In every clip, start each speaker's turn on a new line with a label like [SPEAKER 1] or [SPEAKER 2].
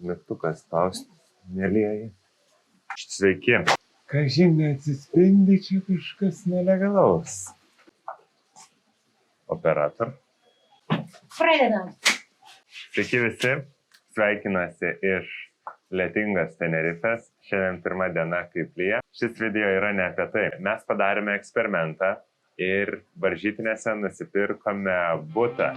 [SPEAKER 1] Mygtukas spausti, mėlyjeji. Sveiki. Kažin neatsispindi čia kažkas nelegalaus. Operator.
[SPEAKER 2] Pradedam.
[SPEAKER 1] Sveiki visi. Sveikinuosi iš lietingos Tenerifės. Šiandien pirma diena kaip lyja. Šis video yra ne apie tai. Mes padarėme eksperimentą ir Varžytinėse nusipirkome butą.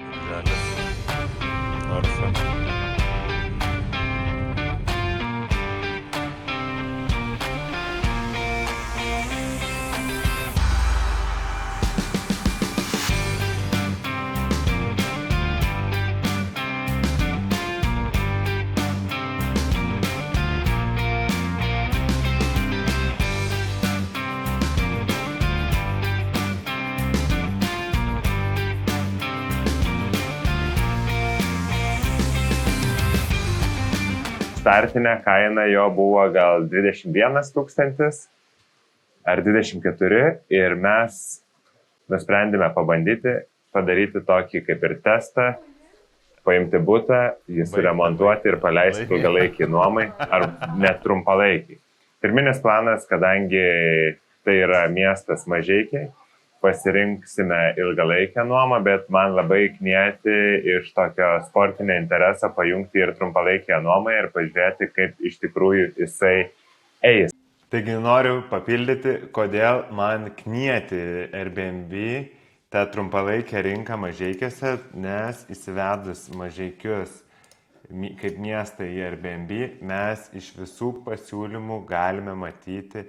[SPEAKER 1] Startinė kaina jo buvo gal 21 000 ar 24 ir mes nusprendėme pabandyti padaryti tokį kaip ir testą, paimti butą, jį suremontuoti ir paleisti ilgalaikį nuomai ar net trumpalaikį. Pirminis planas, kadangi tai yra miestas Mažeikiai, pasirinksime ilgalaikę nuomą, bet man labai knieti iš tokio sportinio intereso pajungti ir trumpalaikę nuomą ir pažiūrėti, kaip iš tikrųjų jisai eis. Taigi noriu papildyti, kodėl man knieti Airbnb tą trumpalaikę rinką Mažeikiuose, nes įsivedus Mažeikius kaip miestą į Airbnb, mes iš visų pasiūlymų galime matyti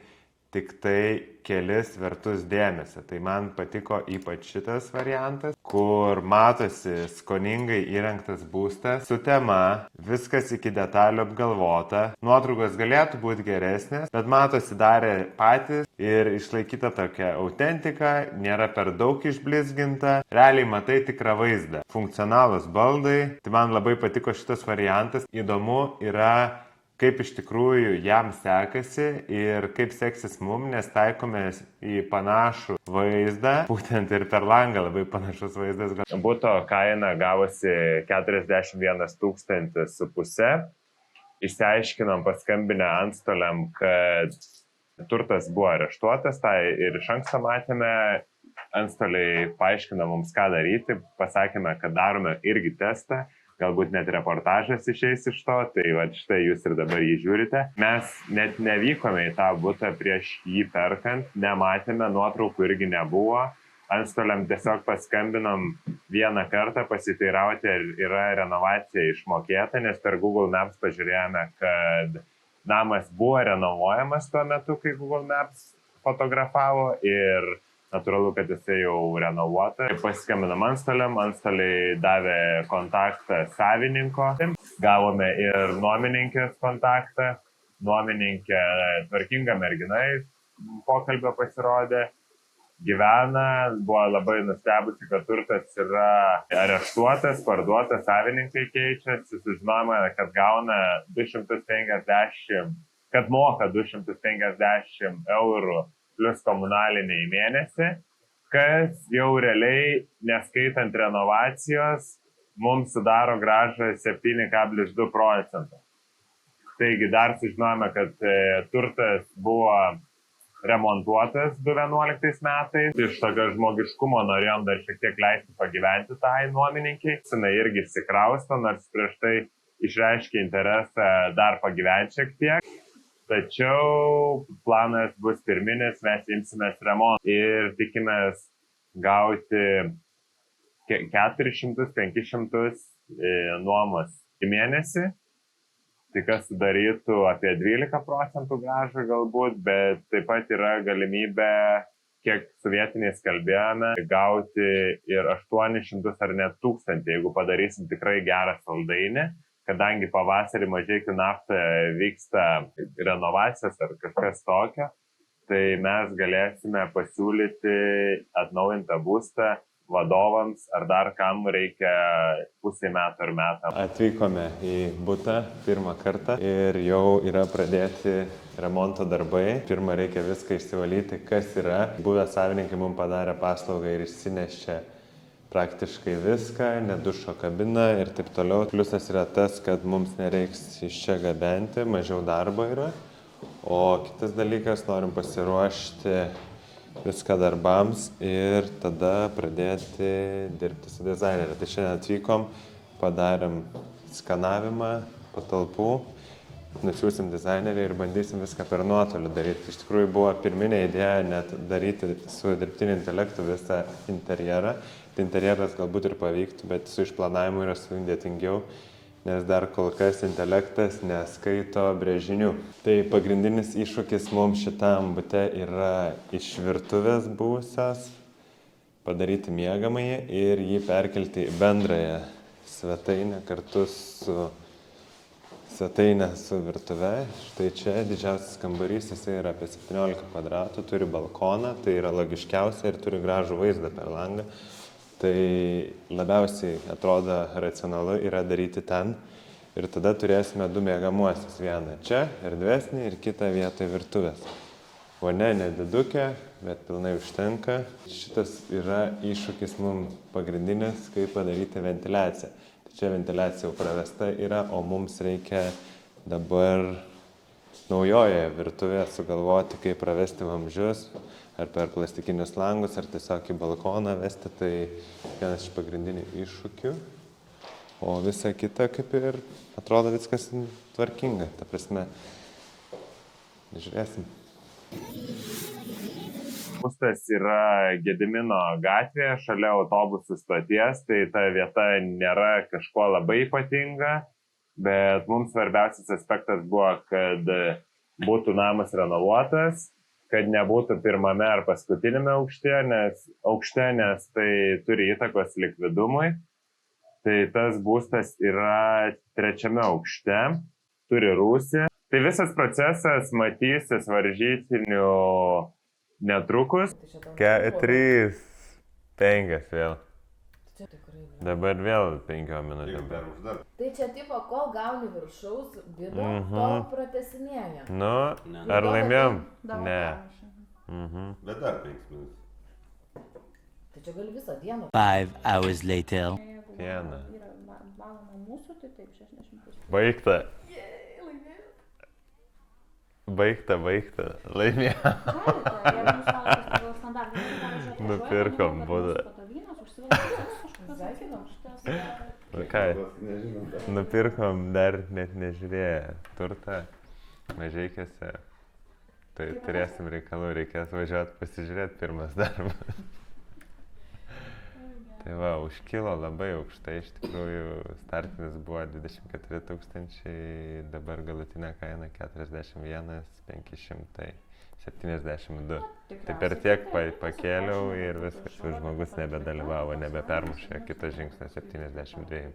[SPEAKER 1] tik tai kelis vertus dėmesio. Tai man patiko ypač šitas variantas, kur matosi skoningai įrengtas būstas su tema, viskas iki detalių apgalvota, nuotraukos galėtų būti geresnės, bet matosi darė patys ir išlaikyta tokia autentika, nėra per daug išblizginta, realiai matai tikrą vaizdą. Funkcionalūs baldai, tai man labai patiko šitas variantas, įdomu yra kaip iš tikrųjų jam sekasi ir kaip seksis mum, nes taikomės į panašų vaizdą, būtent ir per langą labai panašus vaizdas. Buto kaina gavosi 41 500. Išsiaiškinom paskambinę antstoliam, kad turtas buvo areštuotas, tai ir iš anksto matėme, antstoliai paaiškino mums, ką daryti, pasakėme, kad darome irgi testą. Galbūt net reportažas išeis iš to, tai va štai jūs ir dabar jį žiūrite. Mes net nevykome į tą butą prieš jį perkant, nematėme, nuotraukų irgi nebuvo. Antstoliam tiesiog paskambinom vieną kartą pasiteirauti, ar yra renovacija išmokėta, nes per Google Maps pažiūrėjome, kad namas buvo renovuojamas tuo metu, kai Google Maps fotografavo ir natūralu, kad jisai jau renovuota. Paskambinam antstoliam, antstoliai davė kontaktą savininko, gavome ir nuomininkės kontaktą, nuomininkė tvarkinga mergina pokalbio pasirodė, gyvena, buvo labai nustebusi, kad turtas yra areštuotas, parduotas, savininkai keičiasi, sužinojome, kad gauna 250, kad moka 250 eurų plus komunaliniai mėnesį, kas jau realiai, neskaitant renovacijos, mums sudaro grąžą 7,2%. Taigi dar sužinojome, kad turtas buvo remontuotas 2011 metais. Iš tokio žmogiškumo norėjom dar šiek tiek leisti pagyventi tai nuomininkiai. Jinai irgi išsikrausto, nors prieš tai išreiškė interesą dar pagyventi šiek tiek. Tačiau planas bus pirminis, mes imsimės remontą ir tikimės gauti 400-500 nuomos į mėnesį, tai kas sudarytų apie 12% grąžą galbūt, bet taip pat yra galimybė, kiek su vietiniais kalbėjome, gauti ir 800 ar net 1000, jeigu padarysim tikrai gerą saldainį. Kadangi pavasarį Mažeikių nafta vyksta renovacijos ar kažkas tokio, tai mes galėsime pasiūlyti atnaujintą būstą vadovams ar dar kam reikia pusę metų ar metą. Atvykome į butą pirmą kartą ir jau yra pradėti remonto darbai. Pirmą reikia viską išsivalyti, kas yra. Buvę savininkai mums padarė paslaugą ir išsinešė praktiškai viską, ne dušo kabina ir taip toliau. Pliusas yra tas, kad mums nereiks iš čia gabenti, mažiau darbo yra. O kitas dalykas, norim pasiruošti viską darbams ir tada pradėti dirbti su dizaineriu. Tai šiandien atvykom, padarėm skanavimą patalpų, nusiųsim dizainerį ir bandysim viską per nuotolį daryti. Iš tikrųjų buvo pirminė idėja net daryti su dirbtiniu intelektu visą interjerą. Tai interjeras galbūt ir pavyktų, bet su išplanavimu yra sudėtingiau, nes dar kol kas intelektas neskaito brėžinių. Tai pagrindinis iššūkis mums šitam bute yra iš virtuvės buvusios padaryti miegamąjį ir jį perkelti į bendrąją svetainę kartu su svetainė su virtuve. Štai čia didžiausias kambarys, jisai yra apie 17 kvadratų, turi balkoną, tai yra logiškiausia ir turi gražų vaizdą per langą. Tai labiausiai atrodo racionalu yra daryti ten ir tada turėsime du miegamuosius. Vieną čia, erdvesnį ir kitą vietoj virtuvės. Vonia nedidukė, bet pilnai užtenka. Šitas yra iššūkis mums pagrindinis, kaip padaryti ventiliaciją. Čia ventiliacija jau pravesta yra, o mums reikia dabar naujoje virtuvėje sugalvoti, kaip pravesti vamzdžius, ar per plastikinius langus, ar tiesiog į balkoną vesti, tai vienas iš pagrindinių iššūkių. O visa kita kaip ir atrodo viskas tvarkinga, ta prasme, žiūrėsim. Būstas yra Gedimino gatvėje, šalia autobusų stoties, tai ta vieta nėra kažkuo labai ypatinga, bet mums svarbiausias aspektas buvo, kad būtų namas renovuotas, kad nebūtų pirmame ar paskutinėme aukšte, nes tai turi įtakos likvidumui. Tai tas būstas yra 3 aukšte, turi rūsį. Tai visas procesas matysis varžytinių netrukus. 3, 5 vėl. Dabar vėl 5 minutėm.
[SPEAKER 3] Tai čia tipo, kol gauni viršaus vido, tol pratesinėja.
[SPEAKER 1] Nu, ar laimėjom? Ne.
[SPEAKER 4] Bet dar 5 minutės.
[SPEAKER 3] Tai čia gali visą dieną.
[SPEAKER 5] 5 hours later.
[SPEAKER 1] Vieną.
[SPEAKER 2] Yra valoma mūsų, tai taip, 60%.
[SPEAKER 1] Baigta. Baigta. Laimėjom. Nupirkom budą. Nupirkom dar net nežiūrėję turtą Mažeikiuose. Tai turėsim reikalų, reikės važiuoti pasižiūrėti pirmas darbas. Tai va, užkilo labai aukštai, iš tikrųjų startinis buvo 24 000, dabar galutinė kaina 41 572. Tai per tiek pakėliau ir viskas, žmogus nebedalyvavo, nebepermušė, kitas žingsnis 72.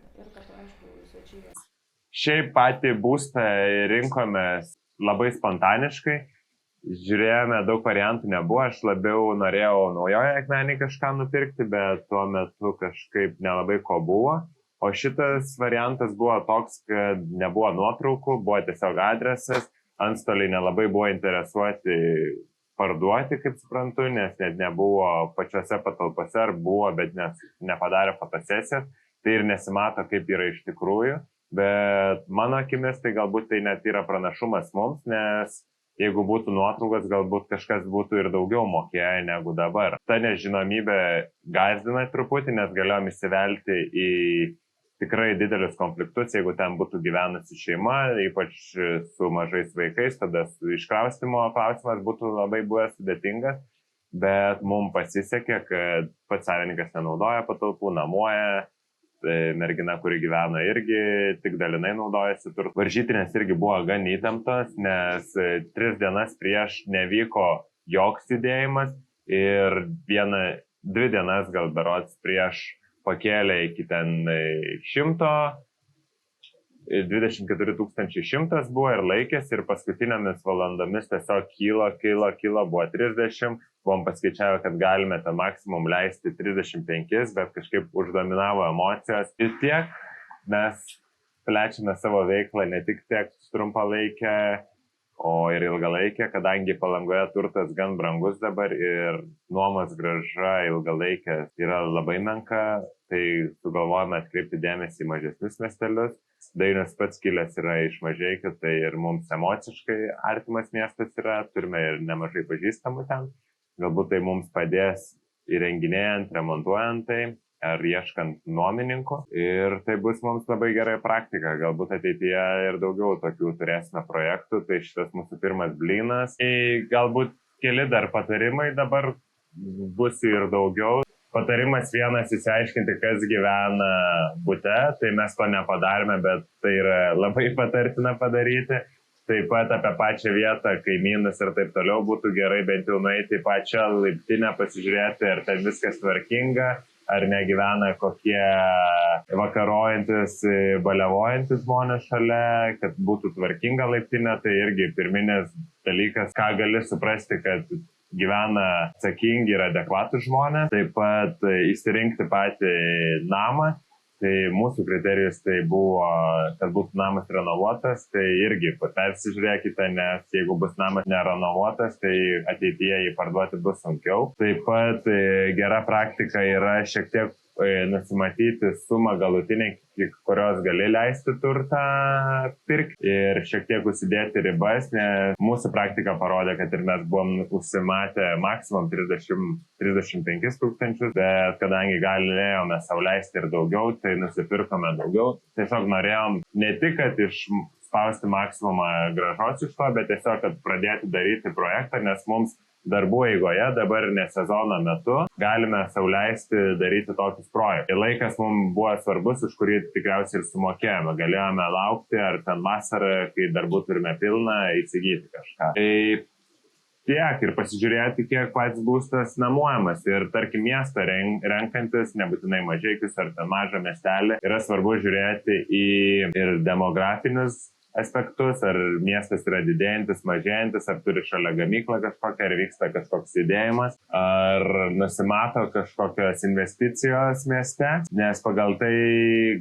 [SPEAKER 1] Šiaip patį būstą rinkomės labai spontaniškai. Žiūrėjome, daug variantų nebuvo, aš labiau norėjau naujoje Akmenėje kažką nupirkti, bet tuo metu kažkaip nelabai ko buvo. O šitas variantas buvo toks, kad nebuvo nuotraukų, buvo tiesiog adresas, antstoliai nelabai buvo interesuoti parduoti, kaip suprantu, nes net nebuvo pačiose patalpose, ar buvo, bet nepadarė fotosesijas, tai ir nesimato, kaip yra iš tikrųjų. Bet mano akimis tai galbūt tai net yra pranašumas mums, nes jeigu būtų nuotraukos, galbūt kažkas būtų ir daugiau mokėję negu dabar. Ta nežinomybė gąsdina truputį, nes galėjom įsivelti į tikrai didelius konfliktus, jeigu ten būtų gyvenusi šeima, ypač su mažais vaikais, tada iškraustimo klausimas būtų labai buvęs sudėtingas, bet mums pasisekė, kad pats savininkas nenaudoja patalpų, namuoja. Mergina, kuri gyvena, irgi tik dalinai naudojasi turtu. Varžytinės irgi buvo gan įtemptos, nes 3 dienas prieš nevyko joks judėjimas ir 2 dienas gal berods prieš pakėlė iki ten 24 100 buvo ir laikėsi ir paskutinėmis valandomis tiesiog kilo, buvo 30. Buvom paskaičiavę, kad galime tą maksimum leisti 35, bet kažkaip uždominavo emocijos. Ir tiek mes plečiame savo veiklą, ne tik tiek trumpalaikę o ir ilgalaikė, kadangi Palangoje turtas gan brangus dabar ir nuomos grąža ilgalaikė yra labai menka, tai sugalvojame atkreipti dėmesį į mažesnius miestelius. Dainius pats kilęs yra iš Mažeikių, tai ir mums emociškai artimas miestas yra, turime ir nemažai pažįstamų ten. Galbūt tai mums padės įrenginėjant, remontuojant tai ar ieškant nuomininkų. Ir tai bus mums labai gerai praktika. Galbūt ateityje ir daugiau tokių turėsime projektų. Tai šitas mūsų pirmas blynas. Galbūt keli dar patarimai dabar bus ir daugiau. Patarimas vienas įsiaiškinti, kas gyvena bute. Tai mes to nepadarėme, bet tai yra labai patartina padaryti. Taip pat apie pačią vietą, kaimynus ir taip toliau būtų gerai bent jau nueiti į pačią laiptinę, pasižiūrėti, ar ten viskas tvarkinga, ar negyvena kokie vakarojantis, baliavojantis žmonės šalia, kad būtų tvarkinga laiptinė. Tai irgi pirminis dalykas, ką gali suprasti, kad gyvena atsakingi ir adekvatus žmonės. Taip pat įsirinkti patį namą. Tai mūsų kriterijus tai buvo, kad būtų namas renovuotas, tai irgi persižiūrėkite, nes jeigu bus namas nerenovuotas, tai ateityje jį parduoti bus sunkiau. Taip pat gera praktika yra šiek tiek nusimatyti sumą galutinį, kurios gali leisti turtą pirkti ir šiek tiek užsidėti ribas, nes mūsų praktika parodė, kad ir mes buvom užsimatę maksimum 35 tūkstančius, bet kadangi galėjome sau leisti ir daugiau, tai nusipirkome daugiau. Tiesiog norėjom ne tik, kad išspausti maksimumą grąžos iš to, bet tiesiog, kad pradėti daryti projektą, nes mums darbų eigoje, dabar ne sezono metu, galime sau leisti daryti tokius projektus. Ir laikas mums buvo svarbus, už kurį tikriausiai ir sumokėjome. Galėjome laukti, ar ten vasarą, kai darbų turime pilną, įsigyti kažką. Tai tiek ir pasižiūrėti, kiek pats būstas nuomojamas. Ir tarkim miestą renkantis, nebūtinai Mažeikius ar ten mažą miestelį, yra svarbu žiūrėti į ir demografinius aspektus, ar miestas yra didėjantis, mažėjantis, ar turi šalia gamyklą kažkokią, ar vyksta kažkoks judėjimas, ar nusimato kažkokios investicijos mieste, nes pagal tai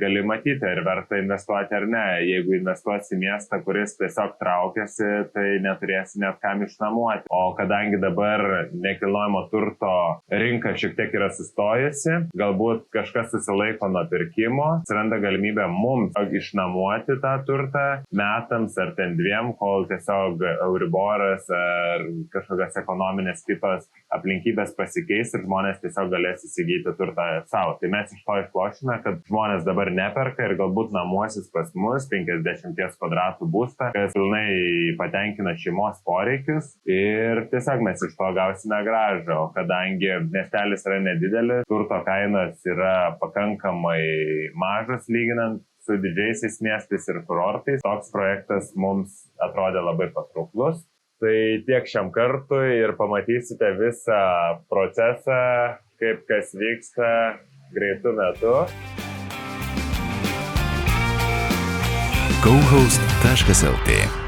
[SPEAKER 1] gali matyti, ar verta investuoti ar ne. Jeigu investuosi į miestą, kuris tiesiog traukiasi, tai neturėsi net kam išnuomoti. O kadangi dabar nekilnojamo turto rinka šiek tiek yra sustojusi, galbūt kažkas susilaiko nuo pirkimo, atsiranda galimybė mums išnuomoti tą turtą metams ar ten 2, kol tiesiog Euriboras ar kažkokios ekonominės kitos aplinkybės pasikeis ir žmonės tiesiog galės įsigyti turtą savo. Tai mes iš to išlošime, kad žmonės dabar neperka ir galbūt namuosis pas mus 50 kvadratų būstą, kas pilnai patenkina šeimos poreikius ir tiesiog mes iš to gausime grąžą. O kadangi miestelis yra nedidelis, turto kainos yra pakankamai mažos lyginant su didžiaisiais miestais ir kurortais, toks projektas mums atrodė labai patrauklus. Tai tiek šiam kartui ir pamatysite visą procesą, kaip kas vyksta greitu metu.
[SPEAKER 6] GoHost.lt